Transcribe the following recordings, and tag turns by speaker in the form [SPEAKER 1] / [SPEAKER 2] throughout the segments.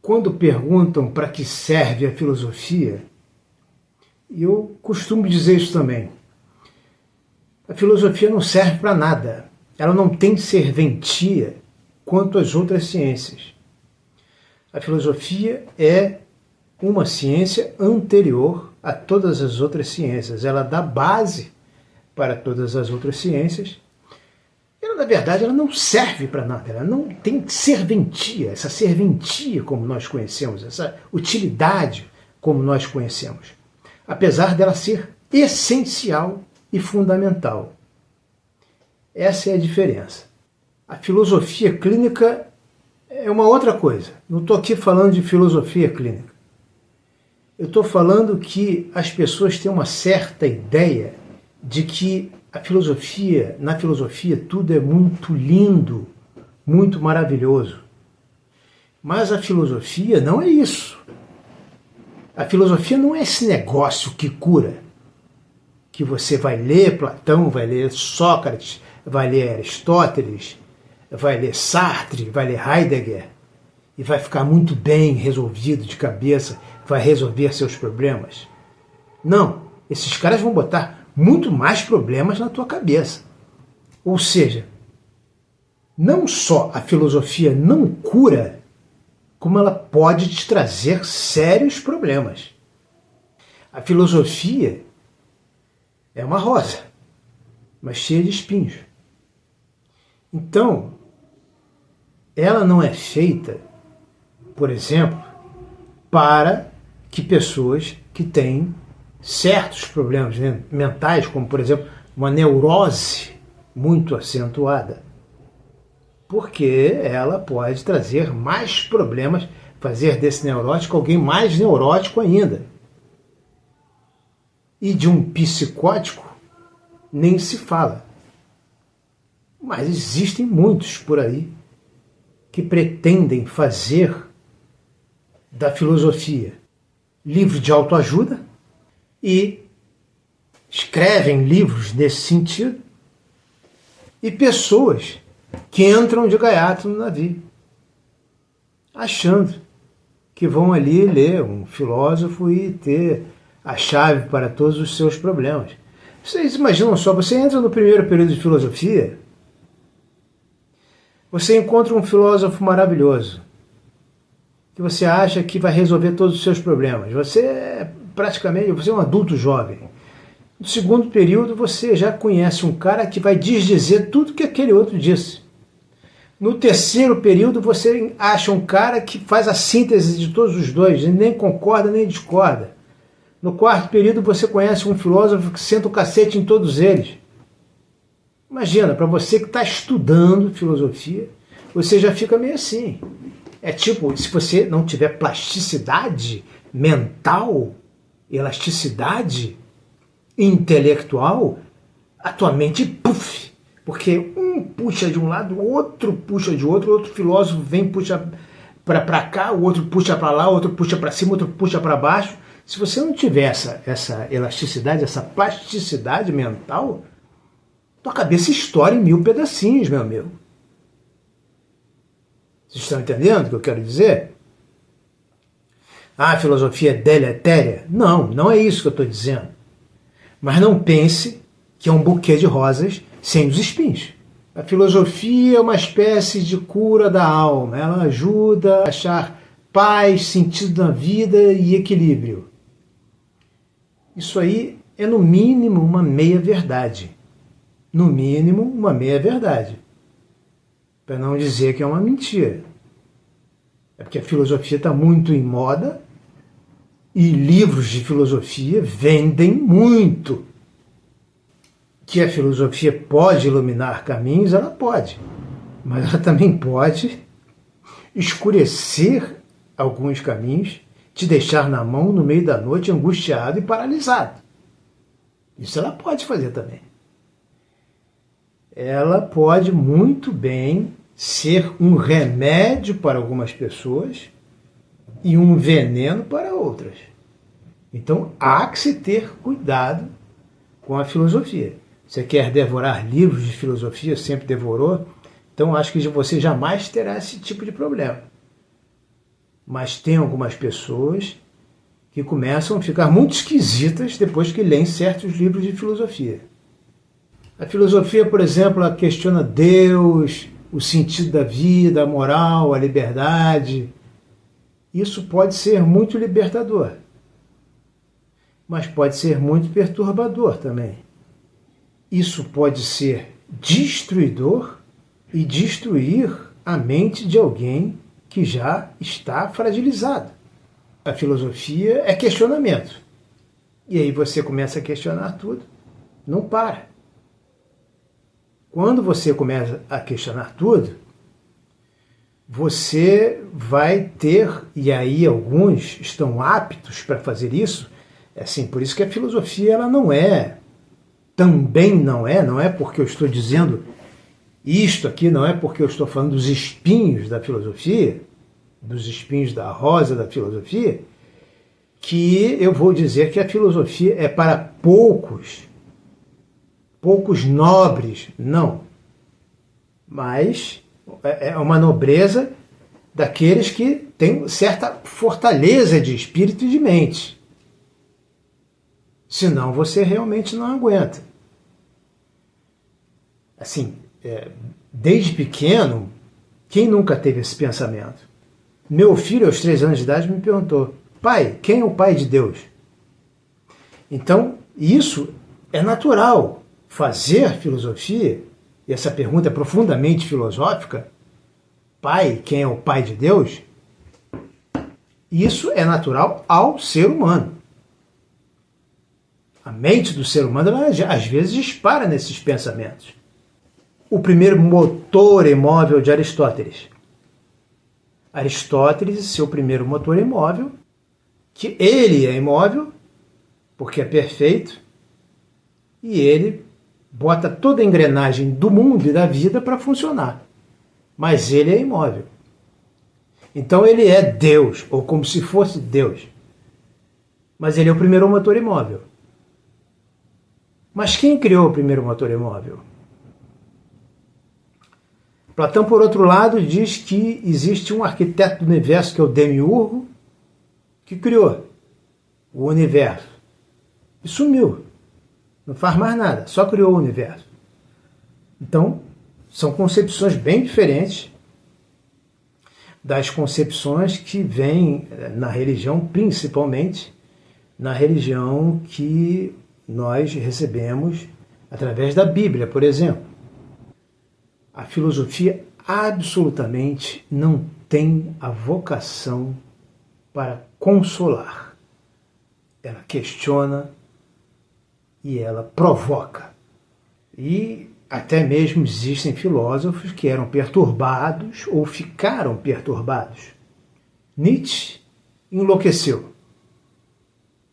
[SPEAKER 1] Quando perguntam para que serve a filosofia, eu costumo dizer isso também. A filosofia não serve para nada. Ela não tem serventia quanto às outras ciências. A filosofia é uma ciência anterior a todas as outras ciências. Ela dá base para todas as outras ciências. Ela, na verdade, ela não serve para nada. Ela não tem serventia, essa serventia como nós conhecemos, essa utilidade como nós conhecemos. Apesar dela ser essencial e fundamental. Essa é a diferença. A filosofia clínica é uma outra coisa. Não estou aqui falando de filosofia clínica. Eu estou falando que as pessoas têm uma certa ideia de que na filosofia tudo é muito lindo, muito maravilhoso. Mas a filosofia não é isso. A filosofia não é esse negócio que cura. Que você vai ler Platão, vai ler Sócrates, vai ler Aristóteles, vai ler Sartre, vai ler Heidegger e vai ficar muito bem resolvido de cabeça, vai resolver seus problemas. Não, esses caras vão botar muito mais problemas na tua cabeça. Ou seja, não só a filosofia não cura, como ela pode te trazer sérios problemas. A filosofia é uma rosa, mas cheia de espinhos. Então, ela não é feita, por exemplo, para que pessoas que têm certos problemas mentais, como, por exemplo, uma neurose muito acentuada, porque ela pode trazer mais problemas, fazer desse neurótico alguém mais neurótico ainda. E de um psicótico nem se fala. Mas existem muitos por aí que pretendem fazer da filosofia livro de autoajuda e escrevem livros nesse sentido, e pessoas que entram de gaiato no navio, achando que vão ali ler um filósofo e ter a chave para todos os seus problemas. Vocês imaginam só, você entra no primeiro período de filosofia, você encontra um filósofo maravilhoso, que você acha que vai resolver todos os seus problemas. Você é um adulto jovem. No segundo período, você já conhece um cara que vai desdizer tudo que aquele outro disse. No terceiro período, você acha um cara que faz a síntese de todos os dois, e nem concorda nem discorda. No quarto período, você conhece um filósofo que senta o cacete em todos eles. Imagina, para você que está estudando filosofia, você já fica meio assim. É tipo, se você não tiver plasticidade mental, elasticidade intelectual, a tua mente puff, porque um puxa de um lado, o outro puxa de outro, outro filósofo vem, puxa para cá, o outro puxa para lá, o outro puxa para cima, o outro puxa para baixo. Se você não tiver essa elasticidade, essa plasticidade mental, tua cabeça estoura em 1000 pedacinhos, meu amigo. Vocês estão entendendo o que eu quero dizer? A filosofia é deletéria? Não, não é isso que eu estou dizendo. Mas não pense que é um buquê de rosas sem os espinhos. A filosofia é uma espécie de cura da alma. Ela ajuda a achar paz, sentido na vida e equilíbrio. Isso aí é, no mínimo, uma meia-verdade. No mínimo, uma meia-verdade. Para não dizer que é uma mentira. É porque a filosofia está muito em moda e livros de filosofia vendem muito. Que a filosofia pode iluminar caminhos, ela pode. Mas ela também pode escurecer alguns caminhos, te deixar na mão no meio da noite angustiado e paralisado. Isso ela pode fazer também. Ela pode muito bem ser um remédio para algumas pessoas e um veneno para outras. Então há que se ter cuidado com a filosofia. Você quer devorar livros de filosofia, sempre devorou, então acho que você jamais terá esse tipo de problema. Mas tem algumas pessoas que começam a ficar muito esquisitas depois que leem certos livros de filosofia. A filosofia, por exemplo, ela questiona Deus, o sentido da vida, a moral, a liberdade. Isso pode ser muito libertador, mas pode ser muito perturbador também. Isso pode ser destruidor e destruir a mente de alguém que já está fragilizado. A filosofia é questionamento. E aí você começa a questionar tudo, não para. Quando você começa a questionar tudo, você vai ter, e aí alguns estão aptos para fazer isso, assim, por isso que a filosofia ela não é, também não é porque eu estou dizendo isto aqui, não é porque eu estou falando dos espinhos da filosofia, dos espinhos da rosa da filosofia, que eu vou dizer que a filosofia é para poucos nobres, não. Mas é uma nobreza daqueles que têm certa fortaleza de espírito e de mente. Senão você realmente não aguenta. Assim, desde pequeno, quem nunca teve esse pensamento? Meu filho, aos 3 anos de idade, me perguntou: pai, quem é o pai de Deus? Então, isso é natural. Fazer filosofia, e essa pergunta é profundamente filosófica, pai, quem é o pai de Deus? Isso é natural ao ser humano. A mente do ser humano, ela, às vezes, dispara nesses pensamentos. O primeiro motor imóvel de Aristóteles. Aristóteles, seu primeiro motor imóvel, que ele é imóvel, porque é perfeito, e ele bota toda a engrenagem do mundo e da vida para funcionar. Mas ele é imóvel. Então ele é Deus, ou como se fosse Deus. Mas ele é o primeiro motor imóvel. Mas quem criou o primeiro motor imóvel? Platão, por outro lado, diz que existe um arquiteto do universo, que é o Demiurgo, que criou o universo. E sumiu. Não faz mais nada, só criou o universo. Então, são concepções bem diferentes das concepções que vêm na religião, principalmente na religião que nós recebemos através da Bíblia, por exemplo. A filosofia absolutamente não tem a vocação para consolar. Ela questiona e ela provoca. E até mesmo existem filósofos que eram perturbados ou ficaram perturbados. Nietzsche enlouqueceu.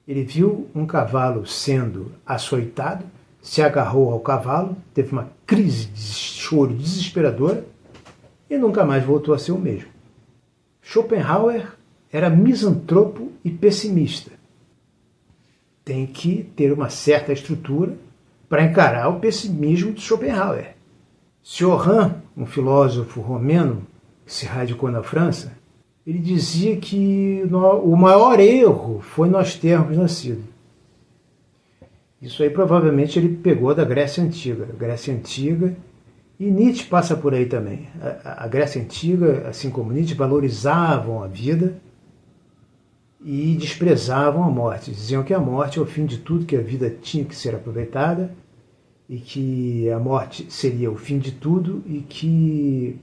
[SPEAKER 1] Ele viu um cavalo sendo açoitado, se agarrou ao cavalo, teve uma crise de choro desesperadora e nunca mais voltou a ser o mesmo. Schopenhauer era misantropo e pessimista. Tem que ter uma certa estrutura para encarar o pessimismo de Schopenhauer. Cioran, um filósofo romeno que se radicou na França, ele dizia que o maior erro foi nós termos nascido. Isso aí provavelmente ele pegou da Grécia Antiga. Grécia Antiga, e Nietzsche passa por aí também. A Grécia Antiga, assim como Nietzsche, valorizavam a vida e desprezavam a morte. Diziam que a morte é o fim de tudo, que a vida tinha que ser aproveitada e que a morte seria o fim de tudo e que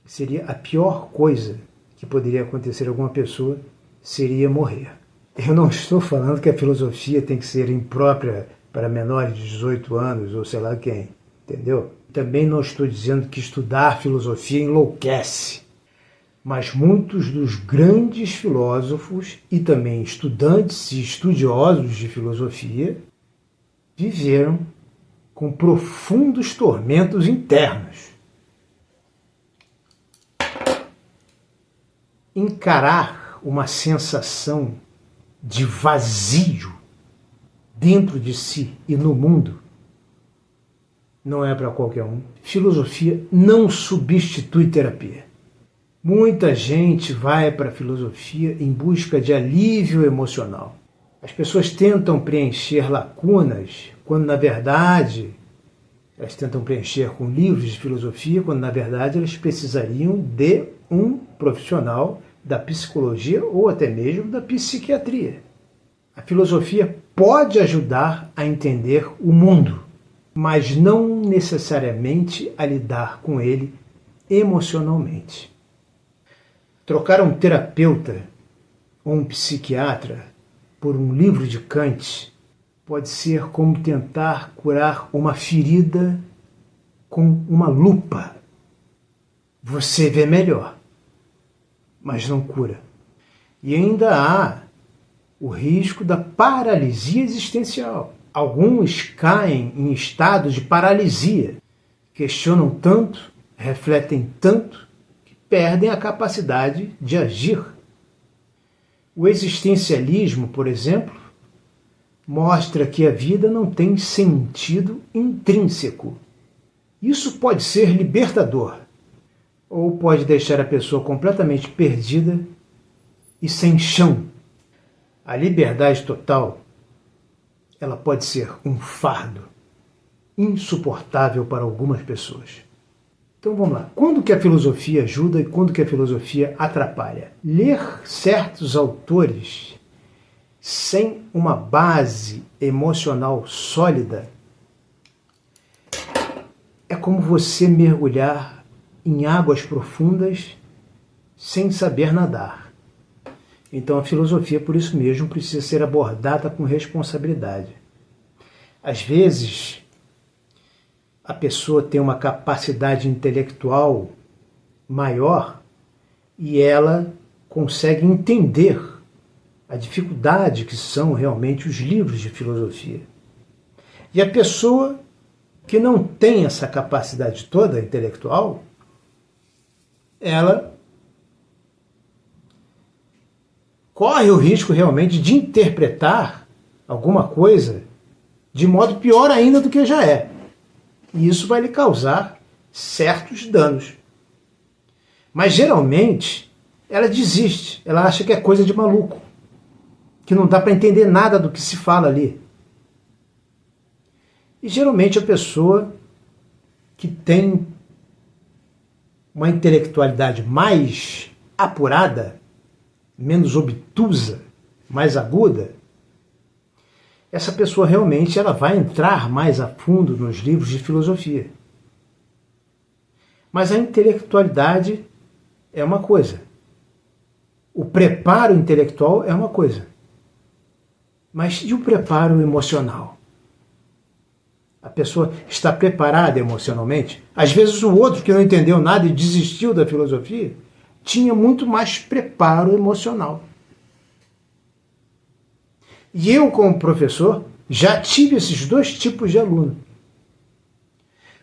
[SPEAKER 1] seria a pior coisa que poderia acontecer a alguma pessoa, seria morrer. Eu não estou falando que a filosofia tem que ser imprópria para menores de 18 anos ou sei lá quem, entendeu? Também não estou dizendo que estudar filosofia enlouquece. Mas muitos dos grandes filósofos e também estudantes e estudiosos de filosofia viveram com profundos tormentos internos. Encarar uma sensação de vazio dentro de si e no mundo não é para qualquer um. Filosofia não substitui terapia. Muita gente vai para a filosofia em busca de alívio emocional. As pessoas tentam preencher lacunas, quando na verdade elas tentam preencher com livros de filosofia, quando na verdade elas precisariam de um profissional da psicologia ou até mesmo da psiquiatria. A filosofia pode ajudar a entender o mundo, mas não necessariamente a lidar com ele emocionalmente. Trocar um terapeuta ou um psiquiatra por um livro de Kant pode ser como tentar curar uma ferida com uma lupa. Você vê melhor, mas não cura. E ainda há o risco da paralisia existencial. Alguns caem em estado de paralisia, questionam tanto, refletem tanto, que perdem a capacidade de agir. O existencialismo, por exemplo, mostra que a vida não tem sentido intrínseco. Isso pode ser libertador, ou pode deixar a pessoa completamente perdida e sem chão. A liberdade total, ela pode ser um fardo insuportável para algumas pessoas. Então vamos lá. Quando que a filosofia ajuda e quando que a filosofia atrapalha? Ler certos autores sem uma base emocional sólida é como você mergulhar em águas profundas sem saber nadar. Então a filosofia, por isso mesmo, precisa ser abordada com responsabilidade. Às vezes, a pessoa tem uma capacidade intelectual maior e ela consegue entender a dificuldade que são realmente os livros de filosofia. E a pessoa que não tem essa capacidade toda intelectual, ela corre o risco realmente de interpretar alguma coisa de modo pior ainda do que já é. E isso vai lhe causar certos danos. Mas geralmente ela desiste, ela acha que é coisa de maluco, que não dá para entender nada do que se fala ali. E geralmente a pessoa que tem uma intelectualidade mais apurada, menos obtusa, mais aguda, essa pessoa realmente ela vai entrar mais a fundo nos livros de filosofia. Mas a intelectualidade é uma coisa. O preparo intelectual é uma coisa. Mas e o preparo emocional? A pessoa está preparada emocionalmente? Às vezes o outro que não entendeu nada e desistiu da filosofia tinha muito mais preparo emocional. E eu, como professor, já tive esses dois tipos de aluno.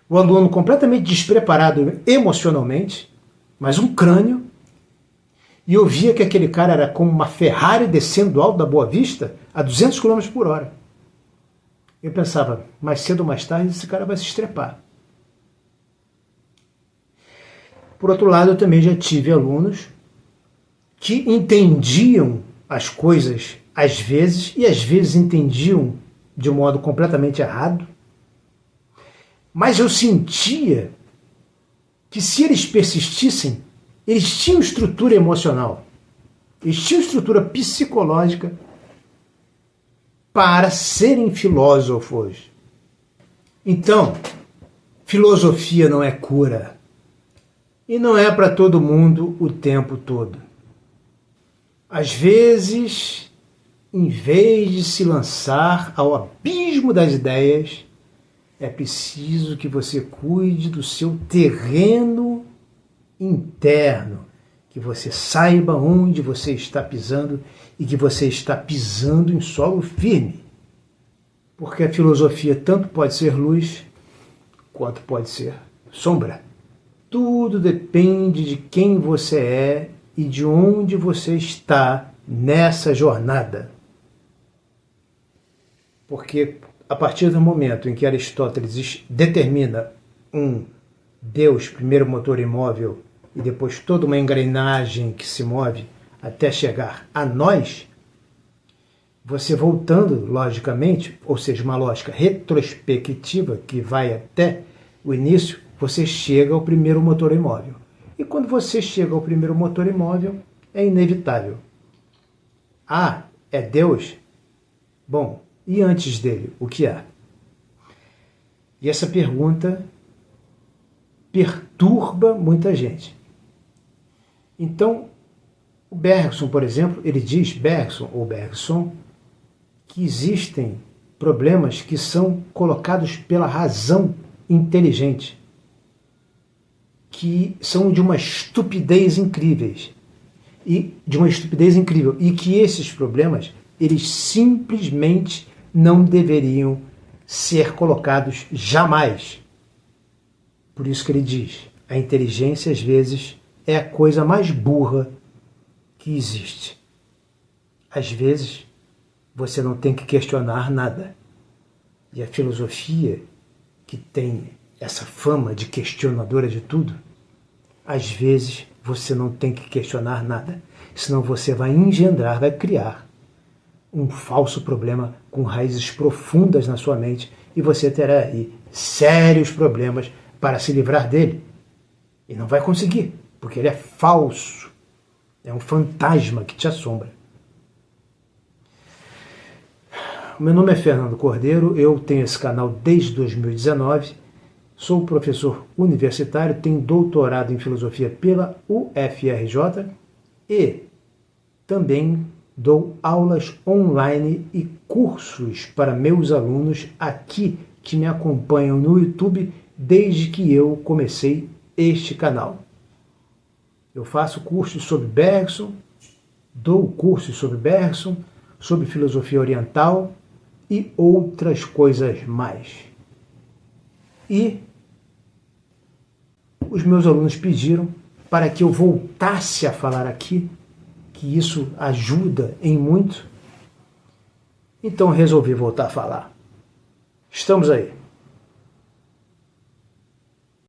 [SPEAKER 1] O aluno completamente despreparado emocionalmente, mas um crânio, e eu via que aquele cara era como uma Ferrari descendo do alto da Boa Vista a 200 km por hora. Eu pensava, mais cedo ou mais tarde esse cara vai se estrepar. Por outro lado, eu também já tive alunos que entendiam as coisas às vezes, e às vezes entendiam de um modo completamente errado, mas eu sentia que se eles persistissem, eles tinham estrutura emocional, eles tinham estrutura psicológica para serem filósofos. Então, filosofia não é cura. E não é para todo mundo o tempo todo. Às vezes, em vez de se lançar ao abismo das ideias, é preciso que você cuide do seu terreno interno, que você saiba onde você está pisando e que você está pisando em solo firme. Porque a filosofia tanto pode ser luz, quanto pode ser sombra. Tudo depende de quem você é e de onde você está nessa jornada. Porque a partir do momento em que Aristóteles determina um Deus, primeiro motor imóvel, e depois toda uma engrenagem que se move até chegar a nós, você voltando logicamente, ou seja, uma lógica retrospectiva que vai até o início, você chega ao primeiro motor imóvel. E quando você chega ao primeiro motor imóvel, é inevitável. Ah, é Deus? Bom, e antes dele, o que há? E essa pergunta perturba muita gente. Então, o Bergson, por exemplo, ele diz, Bergson, que existem problemas que são colocados pela razão inteligente, que são de uma estupidez incrível, e que esses problemas, eles simplesmente não deveriam ser colocados jamais. Por isso que ele diz, a inteligência às vezes é a coisa mais burra que existe. Às vezes, você não tem que questionar nada. E a filosofia, que tem essa fama de questionadora de tudo, às vezes você não tem que questionar nada, senão você vai engendrar, vai criar um falso problema com raízes profundas na sua mente e você terá aí sérios problemas para se livrar dele. E não vai conseguir, porque ele é falso. É um fantasma que te assombra. O meu nome é Fernando Cordeiro, eu tenho esse canal desde 2019, sou professor universitário, tenho doutorado em filosofia pela UFRJ e também dou aulas online e cursos para meus alunos aqui que me acompanham no YouTube desde que eu comecei este canal. Eu faço cursos sobre Bergson, dou cursos sobre Bergson, sobre filosofia oriental e outras coisas mais. E os meus alunos pediram para que eu voltasse a falar aqui, que isso ajuda em muito. Então resolvi voltar a falar. Estamos aí.